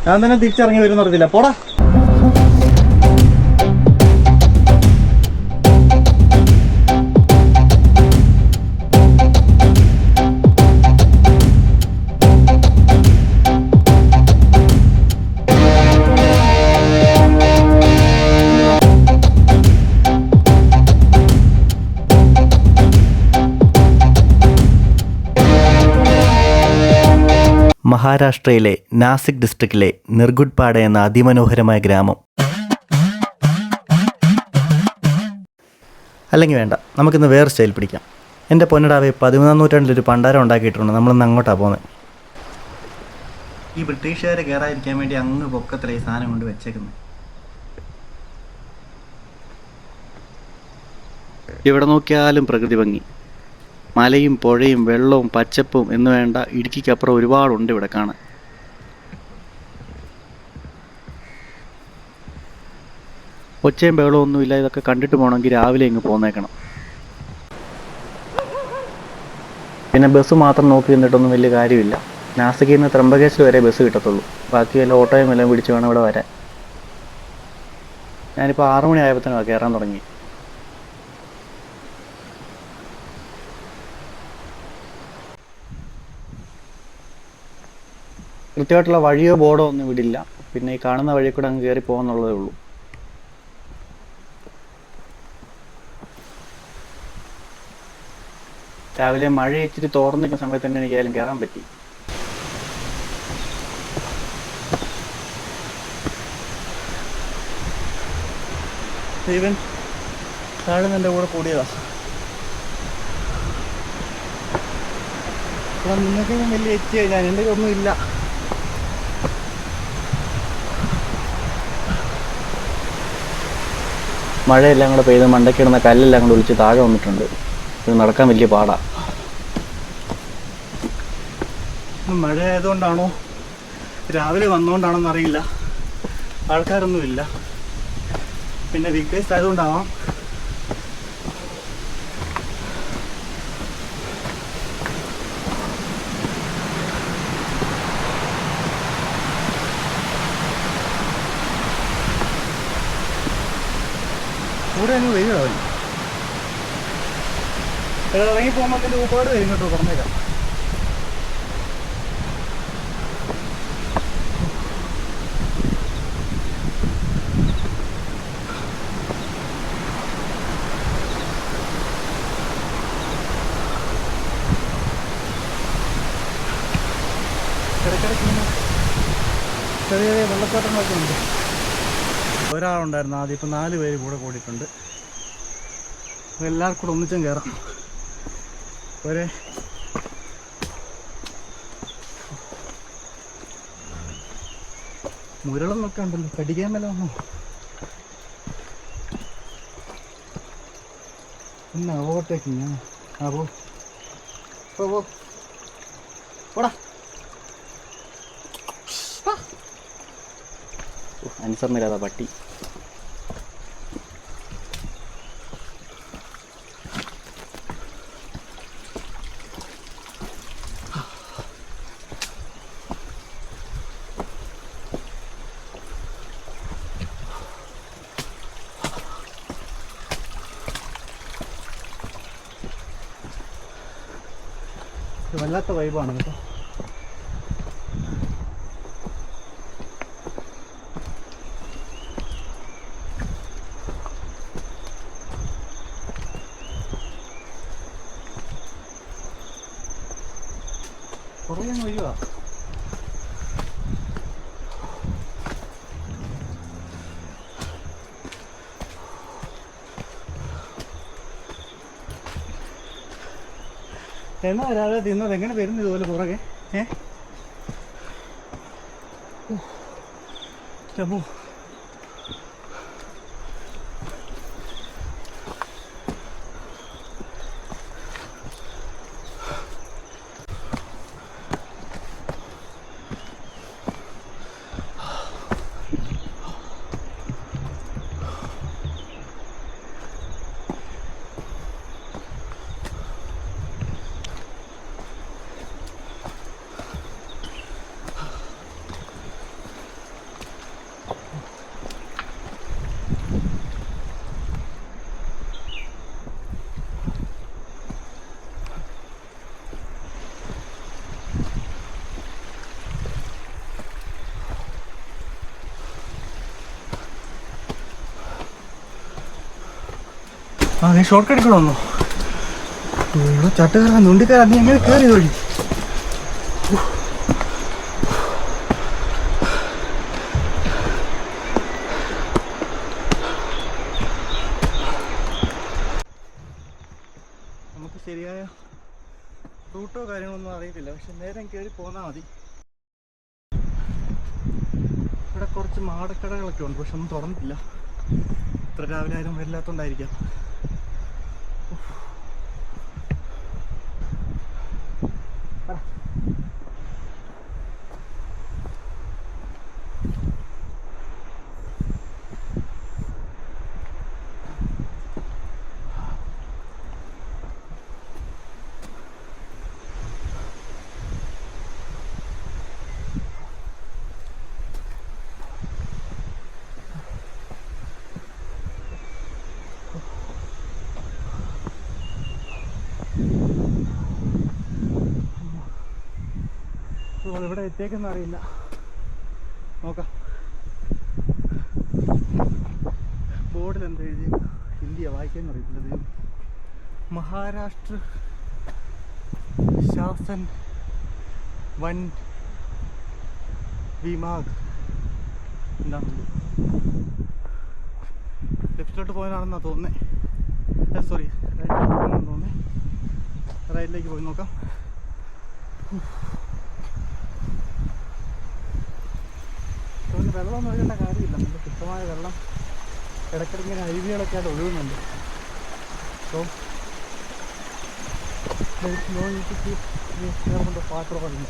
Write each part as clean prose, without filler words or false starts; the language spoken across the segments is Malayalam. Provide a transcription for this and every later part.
ഞാൻ തന്നെ തിരിച്ചിറങ്ങി വരുന്ന പറഞ്ഞില്ല. പോടാ. മഹാരാഷ്ട്രയിലെ നാസിക് ഡിസ്ട്രിക്റ്റിലെ നിർഗുഡ്പാഡ എന്ന അതിമനോഹരമായ ഗ്രാമം. അല്ലെങ്കിൽ വേണ്ട, നമുക്കിന്ന് വേറെ സ്റ്റൈൽ പിടിക്കാം. എൻ്റെ പൊന്നടാവെ, 13-ാം നൂറ്റാണ്ടിലൊരു പണ്ടാരം ഉണ്ടാക്കിയിട്ടുണ്ട്. നമ്മളിന്ന് അങ്ങോട്ടാണ് പോകുന്നത്. ഈ ബ്രിട്ടീഷുകാരെ കയറാതിരിക്കാൻ വേണ്ടി അങ്ങ് പൊക്കത്തിലെ ഈ സാധനം കൊണ്ട് വെച്ചേക്കുന്നത്. ഇവിടെ നോക്കിയാലും പ്രകൃതി ഭംഗി. മലയും പുഴയും വെള്ളവും പച്ചപ്പും എന്ന് വേണ്ട ഇടുക്കിക്കപ്പുറം ഒരുപാടുണ്ട് ഇവിടെ കാണാൻ. ഒച്ചയും ബഹളവും ഒന്നുമില്ല. ഇതൊക്കെ കണ്ടിട്ട് പോകണമെങ്കിൽ രാവിലെ ഇങ്ങ് പോന്നേക്കണം. പിന്നെ ബസ് മാത്രം നോക്കി നിന്നിട്ടൊന്നും വലിയ കാര്യമില്ല. നാസിക്കിൽ നിന്ന് ത്രംബകേശ്വർ വരെ ബസ് കിട്ടത്തുള്ളൂ. ബാക്കി വല്ല ഓട്ടോയും എല്ലാം പിടിച്ച് വേണം ഇവിടെ വരാൻ. ഞാനിപ്പോൾ 6 മണി ആയപ്പോഴത്തേനാണ് കയറാൻ തുടങ്ങി. കൃത്യമായിട്ടുള്ള വഴിയോ ബോർഡോ ഒന്നും വിടില്ല. പിന്നെ ഈ കാണുന്ന വഴി കൂടെ അങ്ങ് കയറി പോകുന്നുള്ളതേ ഉള്ളൂ. രാവിലെ മഴ ഇച്ചിരി തോർന്നിരിക്കുന്ന സമയത്ത് തന്നെ എനിക്കായാലും കയറാൻ പറ്റി. ഇവൻ താഴെ എൻ്റെ കൂടെ കൂടിയതാ. നിങ്ങൾക്ക് വലിയ എത്തിയായി, ഞാൻ എൻ്റെ ഒന്നും ഇല്ല. മഴയെല്ലാം കൂടെ പെയ്ത് മണ്ടയ്ക്കിടുന്ന കല്ലെല്ലാം കൂടെ ഒളിച്ച് താഴെ വന്നിട്ടുണ്ട്. ഇത് നടക്കാൻ വലിയ പാടാ. മഴ ആയതുകൊണ്ടാണോ രാവിലെ വന്നുകൊണ്ടാണോന്ന് അറിയില്ല, ആൾക്കാരൊന്നുമില്ല. പിന്നെ വീക്കേഴ്സ് ആയതുകൊണ്ടാവാം. കൂടെ അങ്ങ് വരിക. ഇറങ്ങി പോകുമ്പോൾ അതിൻ്റെ ഒരുപാട് വരും കേട്ടോ, പറഞ്ഞേക്കാം. ഇടയ്ക്കിടയ്ക്ക് ചെറിയ ചെറിയ വെള്ളച്ചാട്ടങ്ങളൊക്കെ ഉണ്ട്. ഒരാളുണ്ടായിരുന്നു ആദ്യം, ഇപ്പം 4 പേര് കൂടെ കൂടിയിട്ടുണ്ട്. അപ്പോൾ എല്ലാവർക്കും കൂടെ ഒന്നിച്ചും കയറാം. ഒരേ മുരളെന്നൊക്കെ ഉണ്ടല്ലോ, കടിക്കാൻ മേലെ വന്നോ. പിന്നെ ഓവർടേക്കിങ്. ആ പോടാ. അനുസരണയില്ലാത്ത പട്ടി. വല്ലാത്ത വൈബാണ് കേട്ടോ. കുറേ അങ്ങ് വരിക. എന്നാ ഒരാളെ തിന്നത് എങ്ങനെ വരുന്നു ഇതുപോലെ പുറകെ? ചപ്പോ ആ നീ ഷോർട്ട് കട്ട് കൂടെ വന്നോ? ഇവിടെ ചട്ടുകയറാൻ നുണ്ടിക്കയറാൻ നീ എങ്ങനെ കയറി വഴി? നമുക്ക് ശരിയായ റൂട്ടോ കാര്യങ്ങളൊന്നും അറിയത്തില്ല, പക്ഷെ നേരം കയറി പോന്നാൽ മതി. ഇവിടെ കുറച്ച് മാടക്കടകളൊക്കെ ഉണ്ട്, പക്ഷെ ഒന്നും തുറന്നിട്ടില്ല. ഇത്ര രാവിലെ ആരും വരില്ലാത്തോണ്ടായിരിക്കാം. ഇവിടെ എത്തിയേക്കെന്ന് അറിയില്ല, നോക്കാം. ബോർഡിൽ എന്താ എഴുതി? ഹിന്ദിയാ, വായിക്കാന്ന് അറിയത്തില്ല. മഹാരാഷ്ട്ര ശാസൻ വൻ വിഭാഗ് എന്താണ്? ലെഫ്റ്റിലോട്ട് പോകാനാണെന്നാ തോന്നുന്നത്. സോറി, റൈറ്റിലോട്ട് പോകാനാണെന്ന് തോന്നുന്നത്. റൈറ്റിലേക്ക് പോയി നോക്കാം. വെള്ളം ഒഴുകേണ്ട കാര്യമില്ല, നല്ല ശുദ്ധമായ വെള്ളം ഇടയ്ക്കിടയ്ക്കിങ്ങനെ അരുവികളൊക്കെ ആയിട്ട് ഒഴുകുന്നുണ്ട്. സോ കൊണ്ട് പാട്ട് പറഞ്ഞു.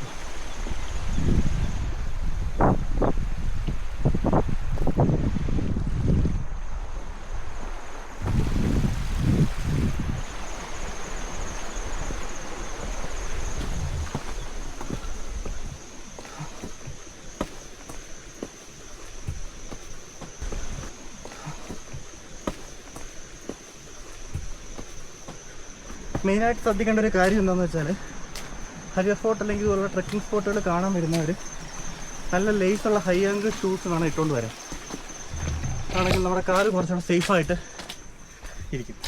മെയിനായിട്ട് ശ്രദ്ധിക്കേണ്ട ഒരു കാര്യം എന്താണെന്ന് വെച്ചാൽ, ഹരിയർ ഫോർട്ട് അല്ലെങ്കിൽ ഇതുപോലുള്ള ട്രക്കിംഗ് സ്പോട്ടുകൾ കാണാൻ വരുന്നവർ നല്ല ലേസുള്ള ഹൈ ആംഗിൾ ഷൂസ് വേണം ഇട്ടുകൊണ്ട് വരാൻ. ആണെങ്കിൽ നമ്മുടെ കാറ് കുറച്ചുകൂടെ സേഫായിട്ട് ഇരിക്കും.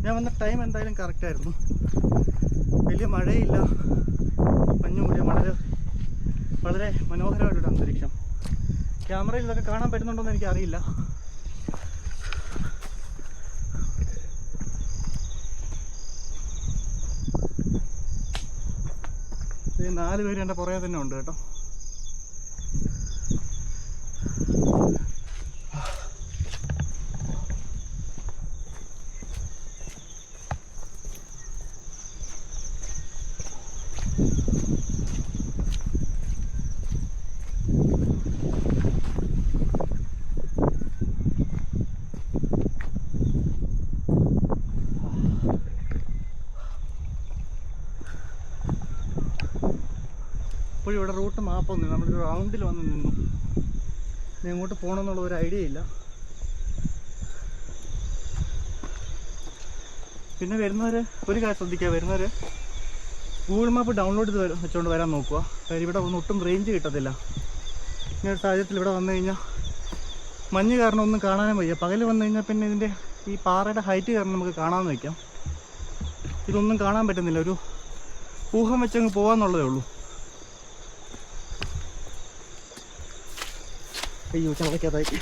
ഞാൻ വന്ന ടൈം എന്തായാലും കറക്റ്റായിരുന്നു. വലിയ മഴയില്ല, മഞ്ഞു കൂടിയ വളരെ മനോഹരമായിട്ടൊരു അന്തരീക്ഷം. ക്യാമറയിൽ ഇതൊക്കെ കാണാൻ പറ്റുന്നുണ്ടോയെന്ന് എനിക്കറിയില്ല. ഈ 4 പേര് എൻ്റെ പുറകെ തന്നെ ഉണ്ട് കേട്ടോ. ഇപ്പോഴും ഇവിടെ റൂട്ട് മാപ്പൊന്നും, നമ്മളൊരു റൗണ്ടിൽ വന്ന് നിന്നു. ഇനി എങ്ങോട്ട് പോകണമെന്നുള്ള ഒരു ഐഡിയ ഇല്ല. പിന്നെ വരുന്നവർ ഒരു കാര്യം ശ്രദ്ധിക്കുക, വരുന്നവർ ഗൂഗിൾ മാപ്പ് ഡൗൺലോഡ് ചെയ്ത് വെച്ചുകൊണ്ട് വരാൻ നോക്കുക. കാര്യം ഇവിടെ ഒട്ടും റേഞ്ച് കിട്ടത്തില്ല. ഇങ്ങനെ ഒരു സാഹചര്യത്തിൽ ഇവിടെ വന്നു കഴിഞ്ഞാൽ മഞ്ഞ് കാരണം ഒന്നും കാണാനും വയ്യ. പകൽ വന്നു കഴിഞ്ഞാൽ പിന്നെ ഇതിൻ്റെ ഈ പാറയുടെ ഹൈറ്റ് കാരണം നമുക്ക് കാണാമെന്ന് വയ്ക്കാം. ഇതൊന്നും കാണാൻ പറ്റുന്നില്ല, ഒരു ഊഹം വെച്ചങ്ങ് പോകാമെന്നുള്ളതേ ഉള്ളൂ. അയ്യോ ചവളയ്ക്കകത്തായി.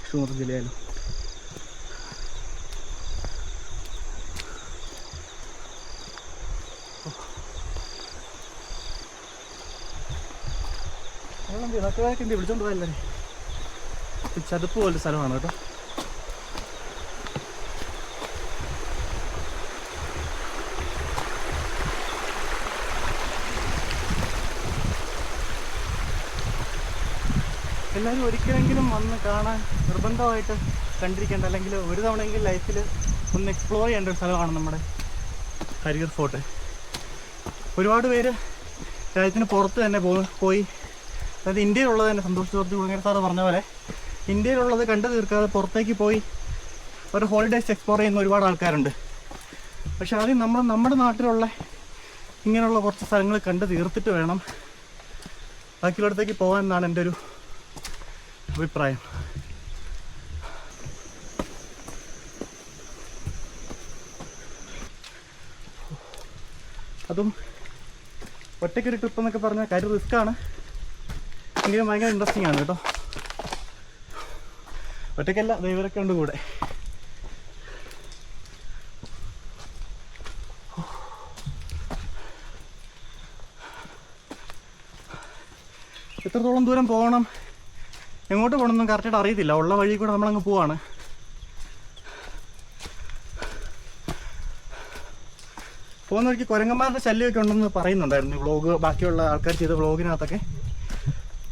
ഷൂർ ജില്ലയാലോ. നട്ടുകാരൊക്കെ എന്ത് വിളിച്ചോണ്ട് പോയല്ലേ? ചതുപ്പ് പോലൊരു സ്ഥലമാണ് കേട്ടോ. എല്ലാവരും ഒരിക്കലെങ്കിലും വന്ന് കാണാൻ നിർബന്ധമായിട്ട് കണ്ടിരിക്കേണ്ട, അല്ലെങ്കിൽ ഒരു തവണയെങ്കിലും ലൈഫിൽ ഒന്ന് എക്സ്പ്ലോർ ചെയ്യേണ്ട ഒരു സ്ഥലമാണ് നമ്മുടെ ഹരിയർ ഫോർട്ട്. ഒരുപാട് പേര് രാജ്യത്തിന് പുറത്ത് തന്നെ പോയി, അതായത് ഇന്ത്യയിലുള്ളത് തന്നെ. സന്തോഷ് ജോർജ് കുളങ്ങര സാറ് പറഞ്ഞ പോലെ ഇന്ത്യയിലുള്ളത് കണ്ടു തീർക്കാതെ പുറത്തേക്ക് പോയി ഒരു ഹോളിഡേയ്സ് എക്സ്പ്ലോർ ചെയ്യുന്ന ഒരുപാട് ആൾക്കാരുണ്ട്. പക്ഷെ ആദ്യം നമ്മൾ നമ്മുടെ നാട്ടിലുള്ള ഇങ്ങനെയുള്ള കുറച്ച് സ്ഥലങ്ങൾ കണ്ടു തീർത്തിട്ട് വേണം ബാക്കിയുള്ളിടത്തേക്ക് പോകാൻ എന്നാണ് എൻ്റെ ഒരു അഭിപ്രായം. അതും ഒറ്റയ്ക്കൊരു ട്രിപ്പ് എന്നൊക്കെ പറഞ്ഞാൽ കാര്യം റിസ്ക്കാണ്, എങ്കിലും ഭയങ്കര ഇൻട്രസ്റ്റിംഗ് ആണ് കേട്ടോ. ഒറ്റയ്ക്കല്ല, ദൈവരൊക്കെ ഉണ്ട് കൂടെ. എത്രത്തോളം ദൂരം പോകണം, എങ്ങോട്ട് പോകണമെന്നും കറക്റ്റായിട്ട് അറിയത്തില്ല. ഉള്ള വഴി കൂടെ നമ്മളങ്ങ് പോവാണ്. പോകുന്ന വഴിക്ക് കുരങ്ങന്മാരുടെ ശല്യമൊക്കെ ഉണ്ടെന്ന് പറയുന്നുണ്ടായിരുന്നു ഈ വ്ളോഗ്, ബാക്കിയുള്ള ആൾക്കാർ ചെയ്ത വ്ളോഗിനകത്തൊക്കെ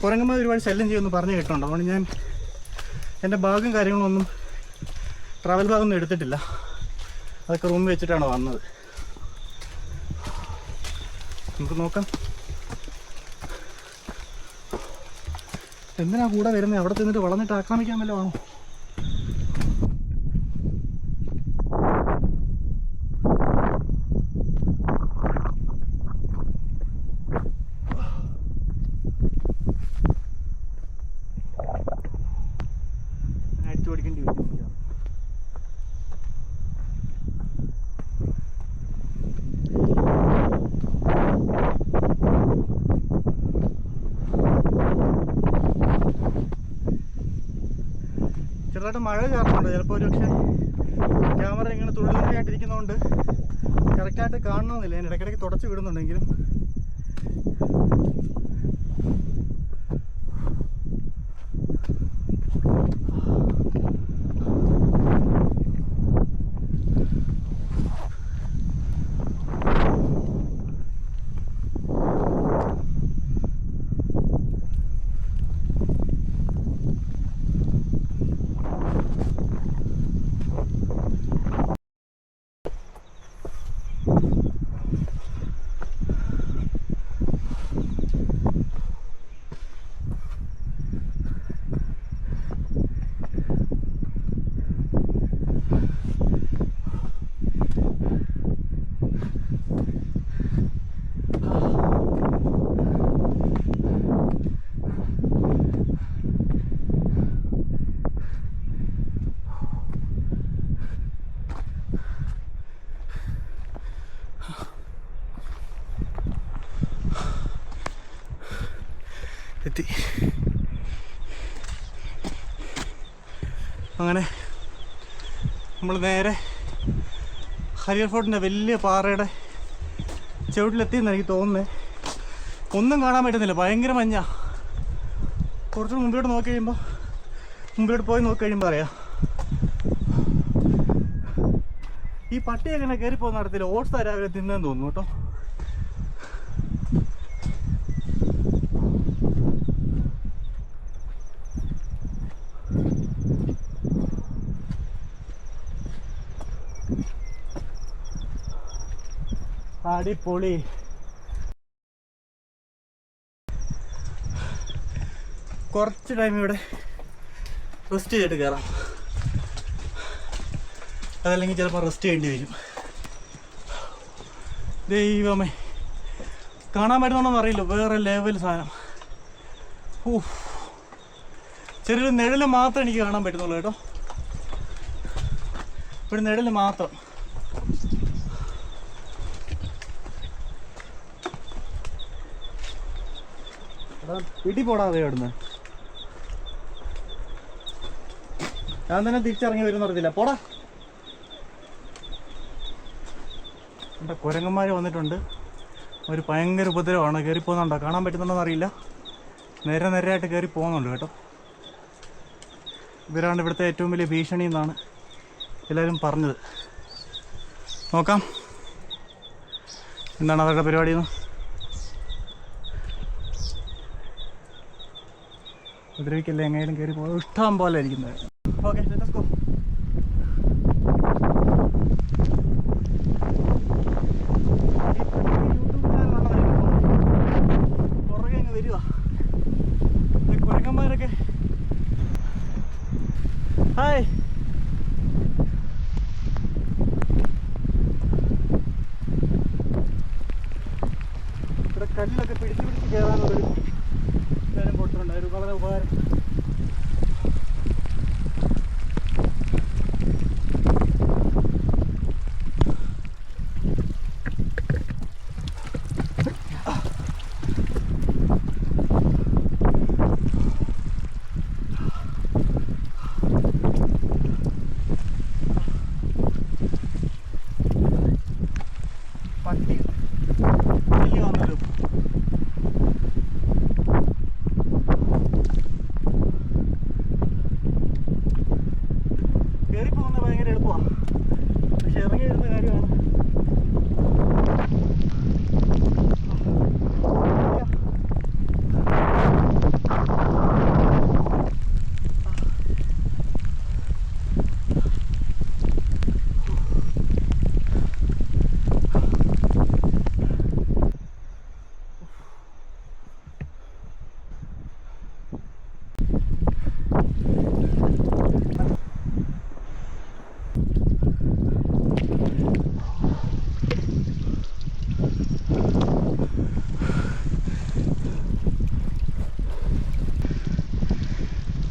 കുരങ്ങന്മാർ ഒരുപാട് ശല്യം ചെയ്യുമെന്ന് പറഞ്ഞ് കേട്ടിട്ടുണ്ട്. അതുകൊണ്ട് ഞാൻ എൻ്റെ ബാഗും കാര്യങ്ങളൊന്നും ട്രാവൽ ബാഗൊന്നും എടുത്തിട്ടില്ല, അതൊക്കെ റൂമിൽ വെച്ചിട്ടാണ് വന്നത്. നമുക്ക് നോക്കാം. എന്തിനാ കൂടെ വരുന്നത്? അവിടെ ചെന്നിട്ട് വളർന്നിട്ട് ആക്രമിക്കാൻ വല്ലതും ആണോ? അടിച്ചു പഠിക്കേണ്ടി വരും. ചെറുതായിട്ട് മഴ ചാറുന്നുണ്ട്. ചിലപ്പോൾ ഒരു പക്ഷേ ക്യാമറ ഇങ്ങനെ തുള്ളിയായിട്ടിരിക്കുന്നതുകൊണ്ട് കറക്റ്റായിട്ട് കാണണമെന്നില്ല. ഞാൻ ഇടയ്ക്കിടയ്ക്ക് തുടച്ച് വിടുന്നുണ്ടെങ്കിലും എത്തി. അങ്ങനെ നമ്മൾ നേരെ ഹരിയർ ഫോർട്ടിൻ്റെ വലിയ പാറയുടെ ചുവട്ടിലെത്തിയെന്ന് എനിക്ക് തോന്നുന്നത്. ഒന്നും കാണാൻ പറ്റുന്നില്ല, ഭയങ്കര മഞ്ഞ. കുറച്ച് മുമ്പോട്ട് നോക്കി കഴിയുമ്പോൾ, മുമ്പോട്ട് പോയി നോക്കി കഴിയുമ്പോൾ അറിയാം. ഈ പട്ടി എങ്ങനെ കയറി പോകുന്ന നടത്തില്ല, ഓട്സ് രാവിലെ തിന്നെന്ന് തോന്നുന്നു കേട്ടോ. അടിപൊളി. കുറച്ച് ടൈം ഇവിടെ റെസ്റ്റ് ചെയ്തിട്ട് കയറാം, അതല്ലെങ്കിൽ ചിലപ്പോൾ റെസ്റ്റ് ചെയ്യേണ്ടി വരും. ദൈവമേ, കാണാൻ പറ്റുന്നോന്നൊന്നും അറിയില്ല, വേറെ ലെവൽ സാധനം. ചെറിയൊരു നിഴല് മാത്രം എനിക്ക് കാണാൻ പറ്റുന്നുള്ളൂ കേട്ടോ, ഇവിടെ നിഴല് മാത്രം. പിടി പോടാതെ അവിടുന്ന്. ഞാൻ തന്നെ തിരിച്ചിറങ്ങി വരുന്ന അറിയില്ല. പോടാ. എൻ്റെ കുരങ്ങന്മാർ വന്നിട്ടുണ്ട്. ഒരു ഭയങ്കര ഉപദ്രവമാണ്. കയറി പോകുന്നുണ്ടോ, കാണാൻ പറ്റുന്നുണ്ടോന്ന് അറിയില്ല. നിരയായിട്ട് കയറി പോകുന്നുണ്ട് കേട്ടോ. ഇവരാണ് ഇവിടുത്തെ ഏറ്റവും വലിയ ഭീഷണി എന്നാണ് എല്ലാവരും പറഞ്ഞത്. നോക്കാം എന്താണ് അവരുടെ പരിപാടിയെന്ന്. ഉപദ്രവിക്കല്ലേ, എങ്ങനെയും കയറി പോകും. ഇഷ്ടം പോലെ ഇരിക്കുന്നത്. Okay, let's go. പുറകെ അങ്ങ് വരിക കുരങ്ങന്മാരൊക്കെ. ഹായ്. ഇവിടെ കല്ലൊക്കെ പിടിച്ച് കയറാനുള്ളൊരു നേരം കൊടുത്തിട്ടുണ്ട്. ഒരു വളരെ ഉപകാരം. പട്ടി വലിയ വന്നല്ലോ. കയറി പോകുന്നത് ഭയങ്കര എളുപ്പമാണ്, പക്ഷെ ഇറങ്ങി വരുന്ന കാര്യമാണ്.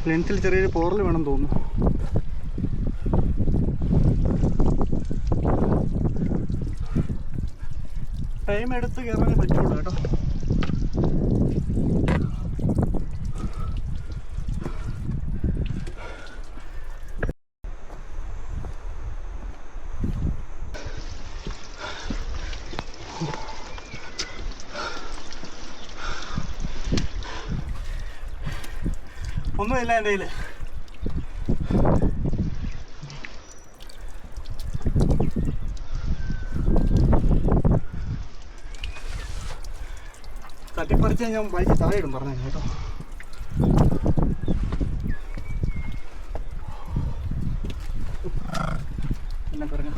ലെൻസിൽ ചെറിയൊരു പോറൽ വേണം തോന്നുന്നു. ടൈം എടുത്ത് കയറാനേ പറ്റുള്ളൂ കേട്ടോ. ഒന്നുമില്ല എൻ്റെ കയ്യിൽ. തട്ടിപ്പറിച്ച് ഞാൻ ബൈക്ക് താഴെ ഇടും പറഞ്ഞു കേട്ടോ. എന്നെ പറഞ്ഞു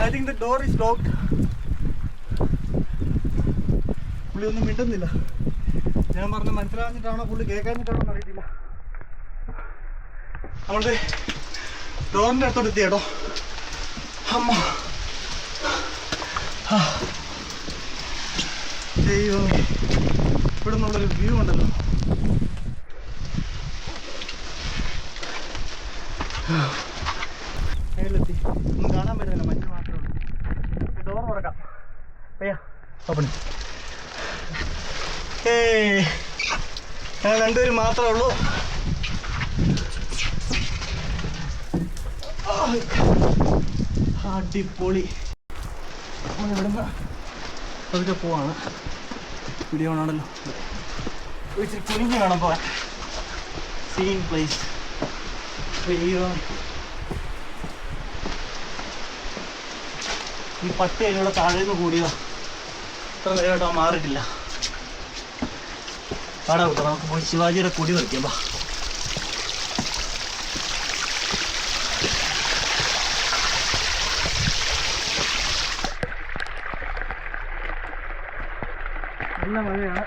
I think the door is locked. പുള്ളി ഒന്നും മിണ്ടുന്നില്ല. ഞാൻ പറഞ്ഞ മനസ്സിലാഞ്ഞിട്ടാണോ പുള്ളി കേൾക്കാഞ്ഞിട്ടാണോ അറിയത്തില്ല. നമ്മളുടെ ഡോറിൻ്റെ അടുത്തോട്ട് എത്തി കേട്ടോ. അമ്മ അയ്യോ, ഇവിടെ നിന്നുള്ളൊരു വ്യൂ ഉണ്ടല്ലോ. മേലെത്തി ഒന്നും കാണാൻ പറ്റുന്നില്ല, മഞ്ഞ് മാത്രമേ ഉള്ളൂ. ഡോർ തുറക്കാം. അയ്യാ ഓപ്പൺ. ഞങ്ങൾ രണ്ടുപേരും മാത്രമേ ഉള്ളൂ. അടിപൊളി. നമ്മളിവിടുന്ന് അതൊക്കെ പോവാണ്. വീഡിയോ ആണല്ലോ, ഇച്ചിരി കുനിഞ്ഞ് വേണം പോവാൻ. Seeing place. അയ്യോ, ഈ പട്ടി അതിനുള്ള താഴേന്ന് കൂടിയോ ഇത്ര നേരമായിട്ട് അവൻ മാറിയിട്ടില്ല. പാടാ കൂട്ടോ, നമുക്ക് പോയി ശിവാജിയുടെ കൊടി വയ്ക്കാം. നല്ല മഴയാണ്.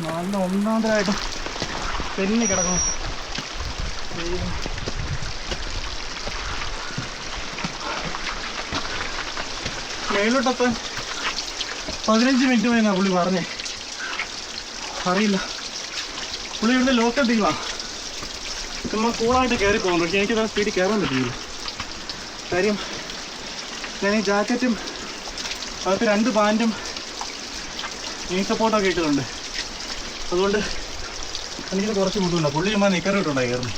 നല്ല ഒന്നാന്തരമായിട്ട് തെന്നി കിടക്കണം. മേലോട്ടത്ത് 15 മിനിറ്റ് മതിന്നാ പുള്ളി പറഞ്ഞേ. അറിയില്ല, പുള്ളി ഇവിടെ ലോക്കൽ ടീമാണ്. നമ്മൾ കൂളായിട്ട് കയറി പോകുന്നു. പക്ഷേ എനിക്കത് സ്പീഡിൽ കയറാൻ പറ്റില്ല. കാര്യം ഞാൻ ഈ ജാക്കറ്റും അകത്ത് 2 പാൻറ്റും നീ സപ്പോർട്ടൊക്കെ ഇട്ടിട്ടുണ്ട്. അതുകൊണ്ട് എനിക്കത് കുറച്ച് ബുദ്ധിമുട്ടാണ്. പുള്ളി ചുമ്മാ നിക്കറിട്ടുണ്ടായി കയറുന്നു.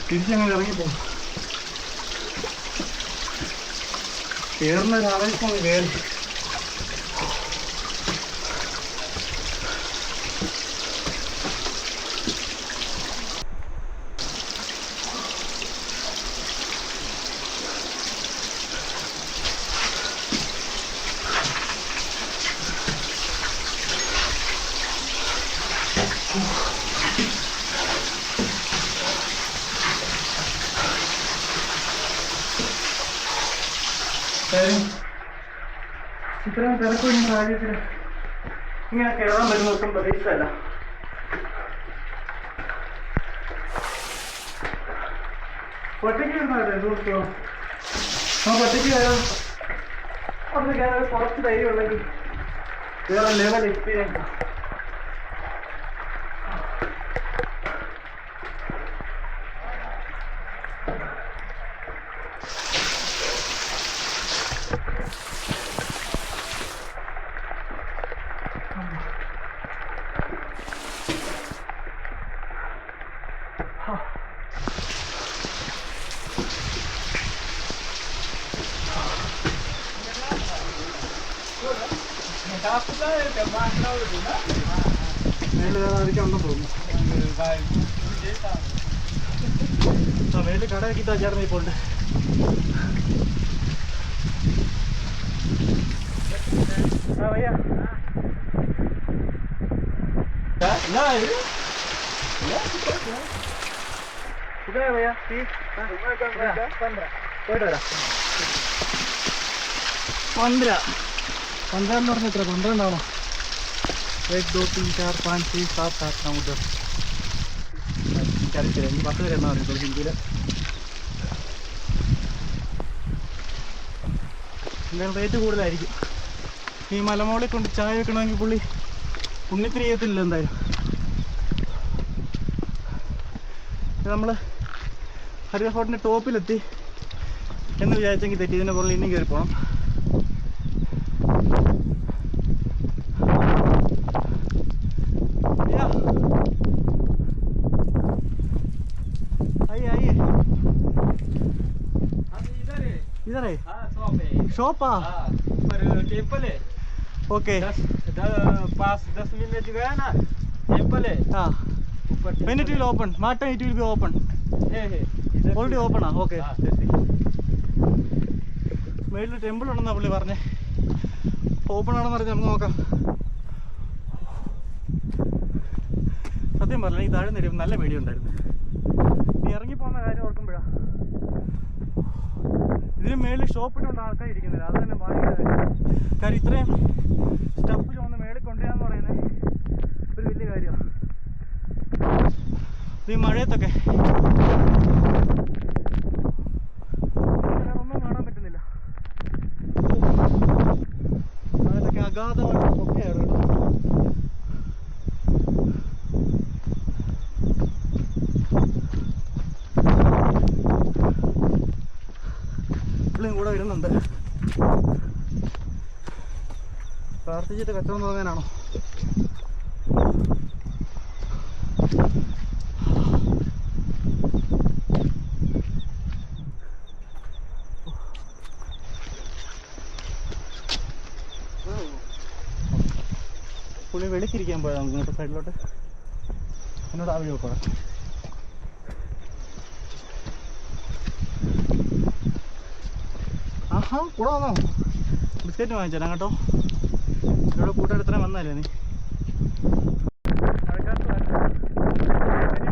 തിരിച്ചങ്ങനെ ഇറങ്ങിപ്പോകും. കയറുന്ന ഒരു ആവേശം കയറി. ഇത്രയും തിരക്കൊഴിഞ്ഞ സാഹചര്യത്തിൽ ഇങ്ങനെ കയറാൻ പറ്റുന്ന ഒട്ടും പ്രതീക്ഷയല്ല. ഒറ്റയ്ക്ക് നമുക്ക് ഒറ്റയ്ക്ക് കയറാം. അത് കയറാൻ കുറച്ച് ധൈര്യം ഉണ്ടെങ്കിൽ വേറെ ലെവൽ എക്സ്പീരിയൻസ്. മേളിൽ തോന്നുന്നു. മേളിൽ കടയാക്കിട്ടാ ചേർന്ന് ഇപ്പോൾ ഉണ്ട്. भैया कितना है भैया? 30 15 15 എന്ന് പറഞ്ഞ എത്ര? 12 ആണോ? 1 2 3 4 5 6 7 8 9 10. എനിക്കറിയില്ല, എനിക്ക് 10 വരെ എന്നാ പറയുന്നത് ഹിന്ദിയിൽ. എന്തായാലും റേറ്റ് കൂടുതലായിരിക്കും. ഈ മലമോളിൽ കൊണ്ട് ചായ വെക്കണമെങ്കിൽ പുള്ളി പുണ്യത്തിന് ചെയ്യത്തില്ല എന്തായാലും. നമ്മൾ ഹരിത ഫോർട്ടിൻ്റെ ടോപ്പിലെത്തി എന്ന് വിചാരിച്ചെങ്കിൽ തെറ്റി. ഇതിൻ്റെ പുറകിൽ ഇനിയും കയറി പോകണം. इधर है शॉप पर टेम्पल है. ओके 10 मिनट गया ना टेम्पल है. हाँ ऊपर when it will open what time it will be open? है already open ആ? ഓക്കെ. മേളിൽ ടെമ്പിൾ ഉണ്ടെന്നാ പുള്ളി പറഞ്ഞേ. ഓപ്പൺ ആണെന്ന് പറഞ്ഞാൽ നമുക്ക് നോക്കാം. സത്യം പറഞ്ഞാൽ ഈ താഴെ നേരം നല്ല പേടിയുണ്ടായിരുന്നു. നീ ഇറങ്ങിപ്പോകുന്ന കാര്യം ഓർക്കുമ്പോഴാണ്. ഇതിന് മേളിൽ ഷോപ്പിട്ടുണ്ട് ആൾക്കാർ ഇരിക്കുന്നില്ല. അത് തന്നെ ഭയങ്കര കാര്യം. ഇത്രയും സ്റ്റഫ് ചുവന്ന് മേളിൽ കൊണ്ടുവരാന്ന് പറയുന്നത് ഒരു വലിയ കാര്യമാണ്. ഈ മഴയത്തൊക്കെ ഒന്നും കാണാൻ പറ്റുന്നില്ല. മഴയത്തൊക്കെ അഗാധമായിട്ട് പൊക്കെയാണ് കേട്ടോ. കൂടെ വരുന്നുണ്ട്. പ്രാർത്ഥിച്ചിട്ട് കച്ചവടം തുടങ്ങാനാണോ? പുള്ളി വെളിക്കിരിക്കാൻ പോയാൽ നമുക്ക് ഇങ്ങോട്ട് സൈഡിലോട്ട്. എന്നോട് ആ വഴി നോക്കണം. ആഹാ കൂടെ വന്നോ? ബിസ്ക്കറ്റ് വാങ്ങിച്ചാൽ കേട്ടോ. എന്നോട് കൂട്ടുകാർ ഇത്രയും വന്നല്ലേ നീ?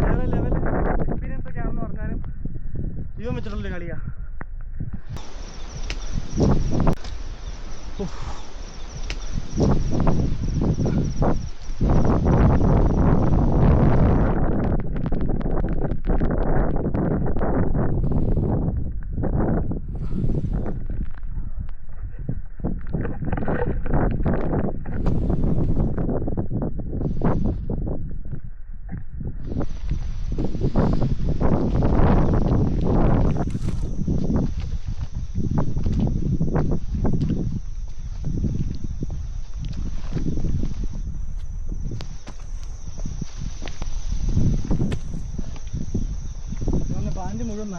വേറെ ലെവൽ എക്സ്പീരിയൻസ് ഒക്കെ ആണെന്ന് പറഞ്ഞാലും ജീവൻ വെച്ചിട്ടുള്ള കളിയാ.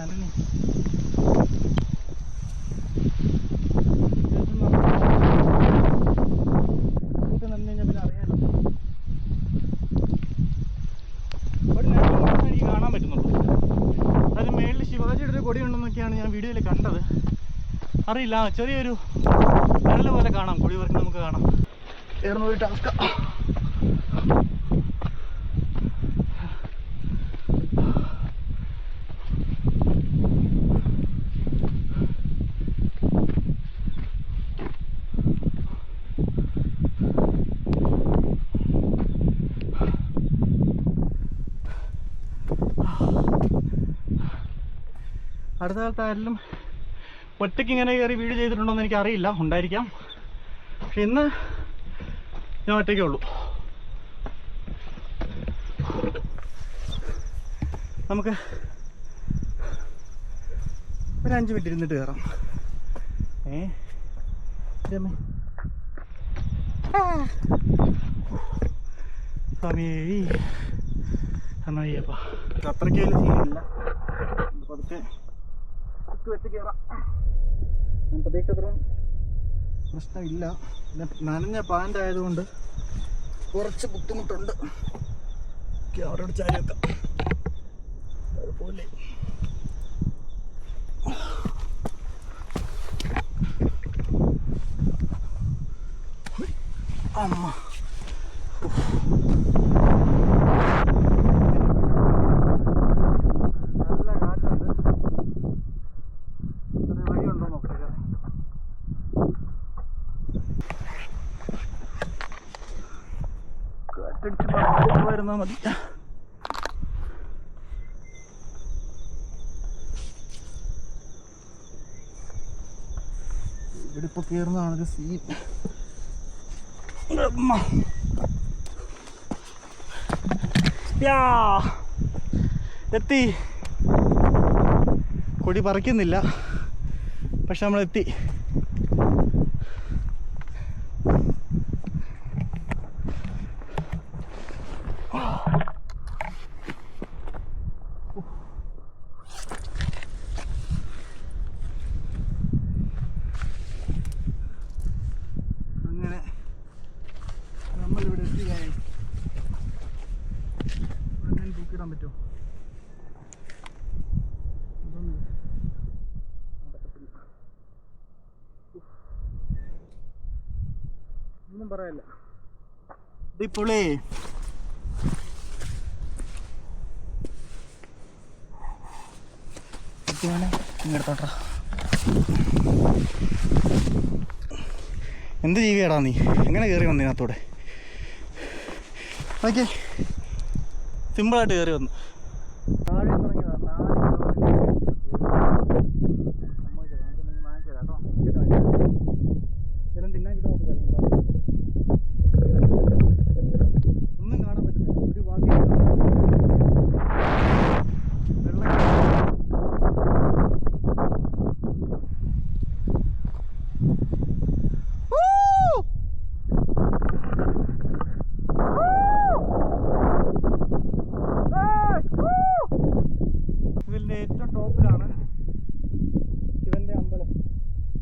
നനഞ്ഞു. ഇതൊക്കെ നനഞ്ഞു കഴിഞ്ഞാൽ പിന്നെ അറിയാലോ. ഒരു നിഴൽ മാത്രമേ എനിക്ക് കാണാൻ പറ്റുന്നുള്ളൂ. അതിന് മേളിൽ ശിവാജിയുടെ ഒരു കൊടി ഉണ്ടെന്നൊക്കെയാണ് ഞാൻ വീഡിയോയിൽ കണ്ടത്. അറിയില്ല, ചെറിയൊരു നിഴൽ പോലെ കാണാം. കൊടി വർക്ക് നമുക്ക് കാണാം. ഏറുന്ന ഒരു ടാസ്ക. അടുത്ത കാലത്ത് ആരെങ്കിലും ഒറ്റയ്ക്ക് ഇങ്ങനെ കയറി വീഡിയോ ചെയ്തിട്ടുണ്ടോയെന്ന് എനിക്കറിയില്ല. ഉണ്ടായിരിക്കാം. പക്ഷെ ഇന്ന് ഞാൻ ഒറ്റയ്ക്കേ ഉള്ളൂ. നമുക്ക് ഒരു 5 മിനിറ്റ് ഇരുന്നിട്ട് കയറാം. സ്വാമിയേ അന്നയ്യപ്പ. അത്രയ്ക്ക് വലിയ സീനില്ല. പതുക്കെ വെച്ച് കയറാം. ഞാൻ പ്രതീക്ഷിച്ചത്രയും പ്രശ്നമില്ല. പിന്നെ നനഞ്ഞ പാൻ്റ് ആയതുകൊണ്ട് കുറച്ച് ബുദ്ധിമുട്ടുണ്ട്. അവരോട് ചാരി വെക്കാം. കുഴപ്പമില്ലേ. അമ്മ നല്ല കാറ്റുണ്ട്. വഴിയുണ്ടോ നോക്കാം. കാറ്റടിച്ച് വരുന്നാൽ മതി. ഇവിടെ ഇപ്പോൾ കയറുന്നതാണ് സീൻ. എത്തി. കൊടി പറിക്കുന്നില്ല, പക്ഷെ നമ്മളെത്തി. അങ്ങനെ നമ്മളിവിടെ എത്തിയായി. ഇവിടെ തൂക്കിടാൻ പറ്റുമോ? ഒന്നും പറയല്ല. ഇതിപ്പോളേ ഇങ്ങോട്ടാ. എന്ത് ജീവിയാടാ നീ? എങ്ങനെ കയറി വന്നതിനകത്തൂടെ? ഓക്കെ, സിമ്പിളായിട്ട് കയറി വന്നു. താഴെ തുടങ്ങിയതാണ്. 4 ജലം തിന്നാൻ കിട്ടും. ഒന്നും കാണാൻ പറ്റുന്നില്ല. ഒരു ഭാഗ്യം വെള്ളം ഇതിൻ്റെ ഏറ്റവും ടോപ്പിലാണ് ശിവൻ്റെ അമ്പലം,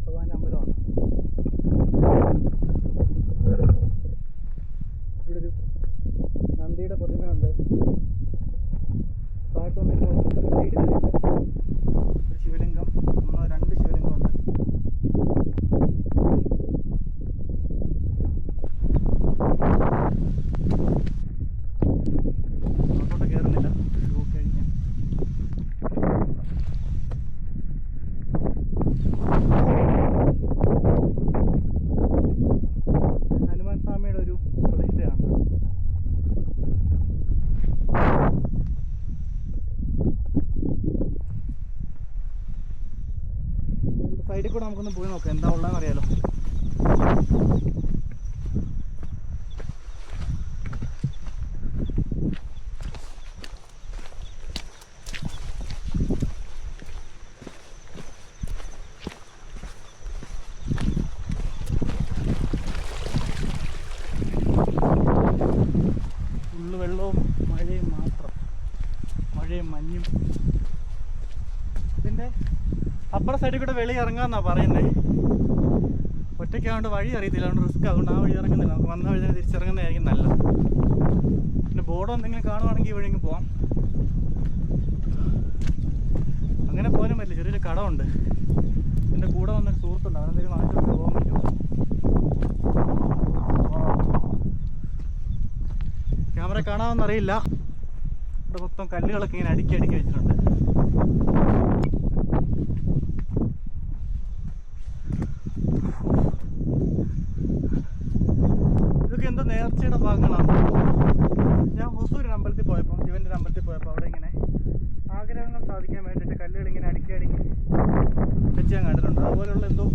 ഭഗവാന്റെ അമ്പലമാണ്. ഇവിടെ ഒരു നന്ദിയുടെ പ്രതിമയുണ്ട്. താഴോട്ട് വന്നിട്ട് സൈഡിലായിട്ട് ഒരു ശിവലിംഗം, 2 ശിവലിംഗമുണ്ട്. അങ്ങോട്ടോട്ട് കയറുന്നില്ല, ഷൂക്ക് കഴിക്കാൻ. ഹനുമാൻ സ്വാമിയുടെ ഒരു പ്രതിഷ്ഠയാണ്. സൈഡിൽ കൂടെ നമുക്കൊന്ന് പോയി നോക്കാം എന്താ ഉള്ളതെന്ന് അറിയാലോ. ഫുള്ള് വെള്ളവും മഴയും മാത്രം. മഴയും മഞ്ഞും. നമ്മുടെ സൈഡിൽ കൂടെ വെളി ഇറങ്ങാമെന്നാണ് പറയുന്നത്. ഒറ്റയ്ക്കാണ്ട് വഴി അറിയത്തില്ല, അതുകൊണ്ട് റിസ്ക് ആകുകൊണ്ട് ആ വഴി ഇറങ്ങുന്നില്ല. നമുക്ക് വന്ന വഴി തന്നെ തിരിച്ചിറങ്ങുന്നതായിരിക്കും നല്ലത്. പിന്നെ ബോർഡോ എന്തെങ്കിലും കാണുവാണെങ്കിൽ ഈ വഴിക്ക് പോവാം. അങ്ങനെ പോലും പറ്റില്ല, ചെറിയൊരു കടമുണ്ട്. എൻ്റെ കൂടെ വന്നൊരു സുഹൃത്തുണ്ട്, അവനെന്തെങ്കിലും വാങ്ങിച്ചോണ്ട് പോകാൻ പറ്റുമോ? ക്യാമറ കാണാമെന്നറിയില്ല. ഇവിടെ മൊത്തം കല്ലുകളൊക്കെ ഇങ്ങനെ അടുക്കി അടുക്കി വെച്ചിട്ടുണ്ട്. ഇതൊക്കെ എന്തോ നേർച്ചയുടെ ഭാഗങ്ങളാണ്. ഞാൻ ഹൊസൂരിന് അമ്പലത്തിൽ പോയപ്പോൾ, ശിവൻ്റെ ഒരു അമ്പലത്തിൽ പോയപ്പോൾ അവിടെ ഇങ്ങനെ ആഗ്രഹങ്ങൾ സാധിക്കാൻ വേണ്ടിയിട്ട് കല്ലുകൾ ഇങ്ങനെ അടുക്കി അടുക്കി വെച്ച് ഞാൻ കണ്ടിട്ടുണ്ട്. അതുപോലെയുള്ള എന്തോ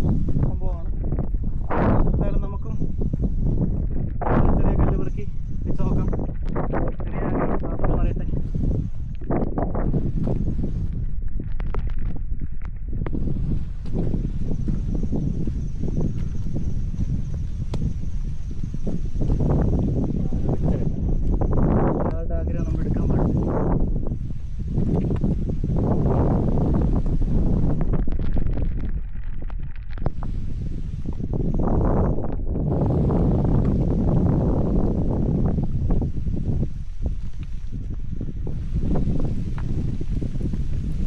സംഭവമാണ്. എന്തായാലും നമുക്കും ചെറിയ കല്ല് പെറുക്കി വെച്ച് നോക്കാം. ചെറിയ സാധനം പറയട്ടെ. ഒരാളുടെ ആഗ്രഹം നമ്മൾ എടുക്കാൻ പാടില്ല.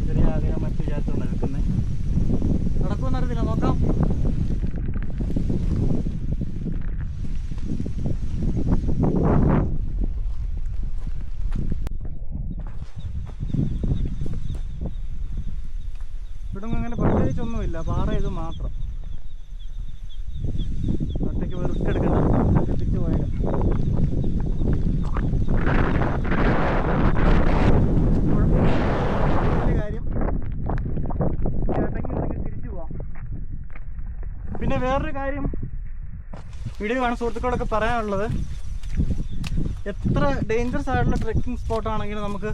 ചെറിയ ആഗ്രഹം മറ്റു വിചാരിച്ചുകൊണ്ട് നിൽക്കുന്നത്. നടക്കുമെന്ന് അറിയത്തില്ല, നോക്കാം. ഇവിടെ അങ്ങനെ പ്രത്യേകിച്ചൊന്നുമില്ല, പാറ ഇത് മാത്രം. ഒറ്റയ്ക്ക് റിസ്ക് എടുക്കണ്ട, തിരിച്ചു പോയേക്കാം. കാര്യം തിരിച്ചു പോവാം. പിന്നെ വേറൊരു കാര്യം വീഡിയോ കാണുന്ന സുഹൃത്തുക്കളോടൊക്കെ പറയാനുള്ളത്, എത്ര ഡേഞ്ചറസ് ആയിട്ടുള്ള ട്രെക്കിംഗ് സ്പോട്ടാണെങ്കിലും നമുക്ക്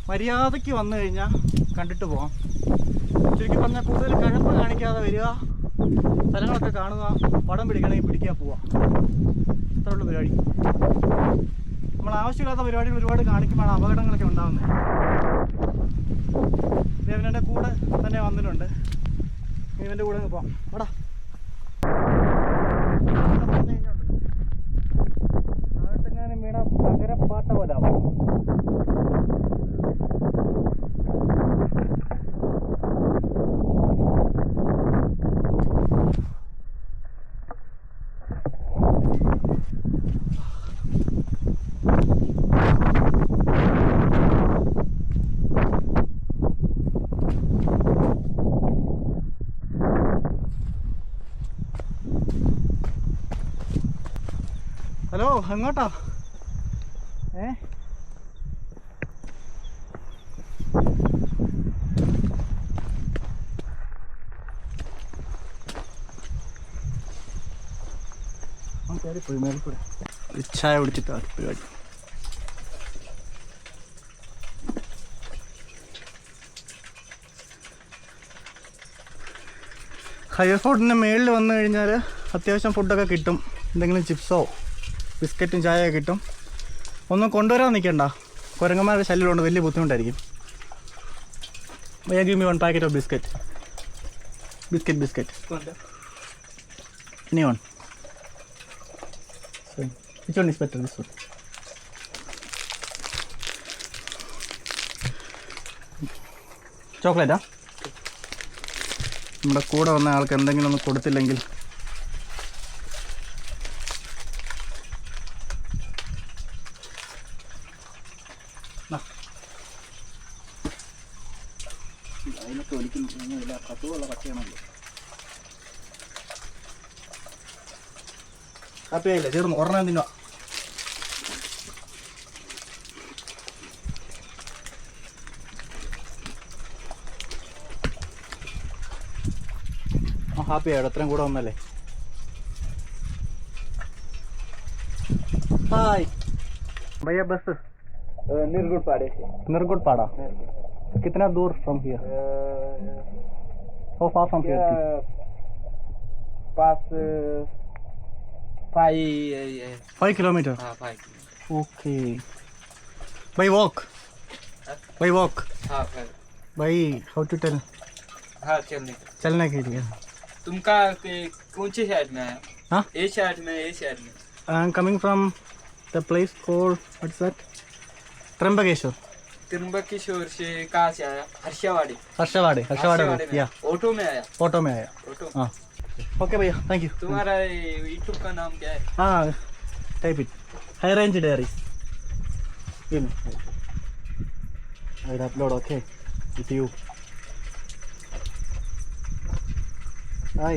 മര്യാദയ്ക്ക് വന്നു കഴിഞ്ഞാൽ കണ്ടിട്ട് പോകാം. ചുരുക്കി പറഞ്ഞാൽ കൂടുതൽ കഴപ്പ് കാണിക്കാതെ വരിക, സ്ഥലങ്ങളൊക്കെ കാണുക, പടം പിടിക്കണമെങ്കിൽ പിടിക്കാൻ പോവാം. അത്രയുള്ള പരിപാടി. നമ്മൾ ആവശ്യമില്ലാത്ത പരിപാടികൾ ഒരുപാട് കാണിക്കുമ്പോഴാണ് അപകടങ്ങളൊക്കെ ഉണ്ടാകുന്നത്. ദേവനെ കൂടെ തന്നെ വന്നിട്ടുണ്ട്, ഇവൻ്റെ കൂടെ അങ്ങ് പോവാം. എടാ താഴത്തെങ്ങാനും വീണ പകരപ്പാട്ട പോലാവും. ഹലോ, എങ്ങോട്ടാ? കയറിപ്പോയി മേൽക്കൂടെ. ചായ കുടിച്ചിട്ടാ പരിപാടി. ഹയർ ഫുഡിൻ്റെ മേളിൽ വന്നു കഴിഞ്ഞാൽ അത്യാവശ്യം ഫുഡൊക്കെ കിട്ടും. എന്തെങ്കിലും ചിപ്സോ ബിസ്ക്കറ്റും ചായയൊക്കെ കിട്ടും. ഒന്നും കൊണ്ടുവരാൻ നിൽക്കണ്ട, കുരങ്ങന്മാരുടെ ശല്യമുണ്ട്, വലിയ ബുദ്ധിമുട്ടായിരിക്കും. give me one packet of biscuit. Biscuit. Any one. So, which one is better? This one. ചോക്ലേറ്റാ? നമ്മുടെ കൂടെ വന്ന ആൾക്ക് എന്തെങ്കിലും ഒന്നും കൊടുത്തില്ലെങ്കിൽ അതിനൊക്കെ ഒലിക്കുന്നില്ല. കത്തുള്ള പച്ചയാണല്ലോ. ഹാപ്പിയായില്ലേ? ചേർന്ന് ഒരെണ്ണം തിന്നുക. ഹാപ്പി ആയിട്ട് അത്രയും കൂടെ വന്നല്ലേ. ഹായ് भैया बस निर्गुड पाड़ा कितना दूर from here? How far from here? Pass 5 kilometer. हाँ 5 Okay. By walk? By walk? हाँ By how to tell? हाँ चलने का। चलने के लिए तुम कहाँ कौन से शहर में आया? हाँ ये शहर में, ये शहर में। I am coming from the place called what's that Trimbakeshwar Trimbakeshwar से कहाँ से आया? हर्षावाड़ी। हर्षवाड़े में या ऑटो में आया। ऑटो में आया ऑटो। हाँ ओके भैया थैंक यू तुम्हारा यूट्यूब का नाम क्या है? हाँ type it high range diary I will upload okay with you. Hi,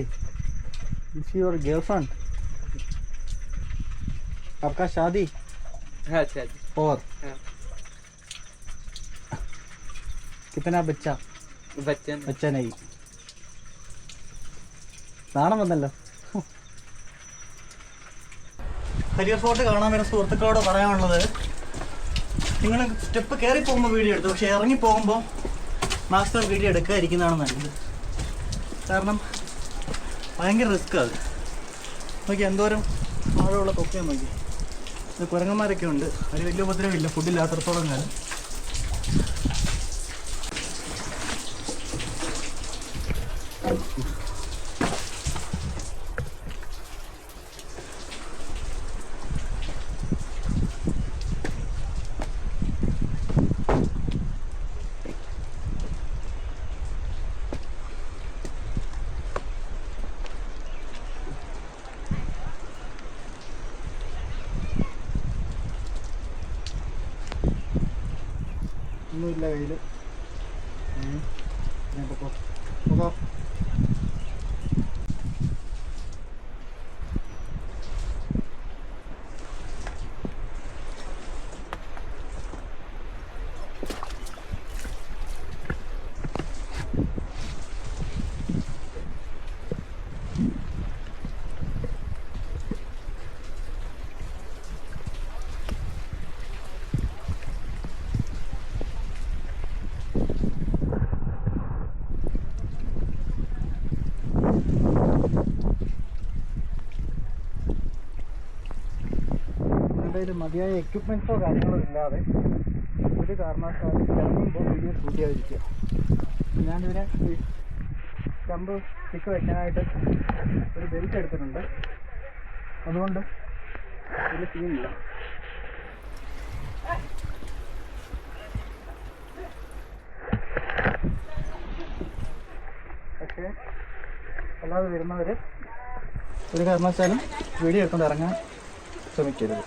this is your girlfriend. आपका शादी हाँ अच्छा जी। और हाँ। कितना बच्चा बच्चन। बच्चा नहीं നാണം വന്നല്ലോ കരിയർ ഫോർട്ട് കാണാൻ വരുന്ന സുഹൃത്തുക്കളോട് പറയാനുള്ളത് നിങ്ങൾ സ്റ്റെപ്പ് കയറി പോകുമ്പോൾ വീഡിയോ എടുത്തു പക്ഷേ ഇറങ്ങി പോകുമ്പോൾ മാക്സിമം വീഡിയോ എടുക്കാതിരിക്കുന്നതാണ് നല്ലത് കാരണം ഭയങ്കര റിസ്ക് അത് നോക്കി എന്തോരം ആഴമുള്ള കൊക്കയാണ് നോക്കി ഇത് കുരങ്ങന്മാരൊക്കെ ഉണ്ട് അതിന് വലിയ ഉപദ്രവമില്ല ഫുഡില്ലാത്തടത്തോളം കാലം ഒന്നുമില്ല കയ്യിൽ പൊക്കോ നിങ്ങളുടെ മതിയായ എക്യുപ്മെൻറ്റ്സോ കാര്യങ്ങളോ ഇല്ലാതെ ഒരു കാരണവശാലും ഇറങ്ങുമ്പോൾ വീഡിയോ ഷൂട്ട് ചെയ്യാതിരിക്കുക ഞാനിതിനെ സ്റ്റമ്പ് സ്റ്റിക്ക് വയ്ക്കാനായിട്ട് ഒരു ബെൽറ്റ് എടുത്തിട്ടുണ്ട് അതുകൊണ്ട് ഇതിൽ സീനില്ല പക്ഷേ അല്ലാതെ വരുന്നവർ ഒരു കാരണവശാലും വീഡിയോ എടുത്തുകൊണ്ട് ഇറങ്ങാൻ ശ്രമിക്കരുത്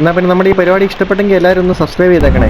എന്നാൽ പിന്നെ നമ്മുടെ ഈ പരിപാടി ഇഷ്ടപ്പെട്ടെങ്കിൽ എല്ലാവരും ഒന്ന് സബ്സ്ക്രൈബ് ചെയ്തേക്കണേ.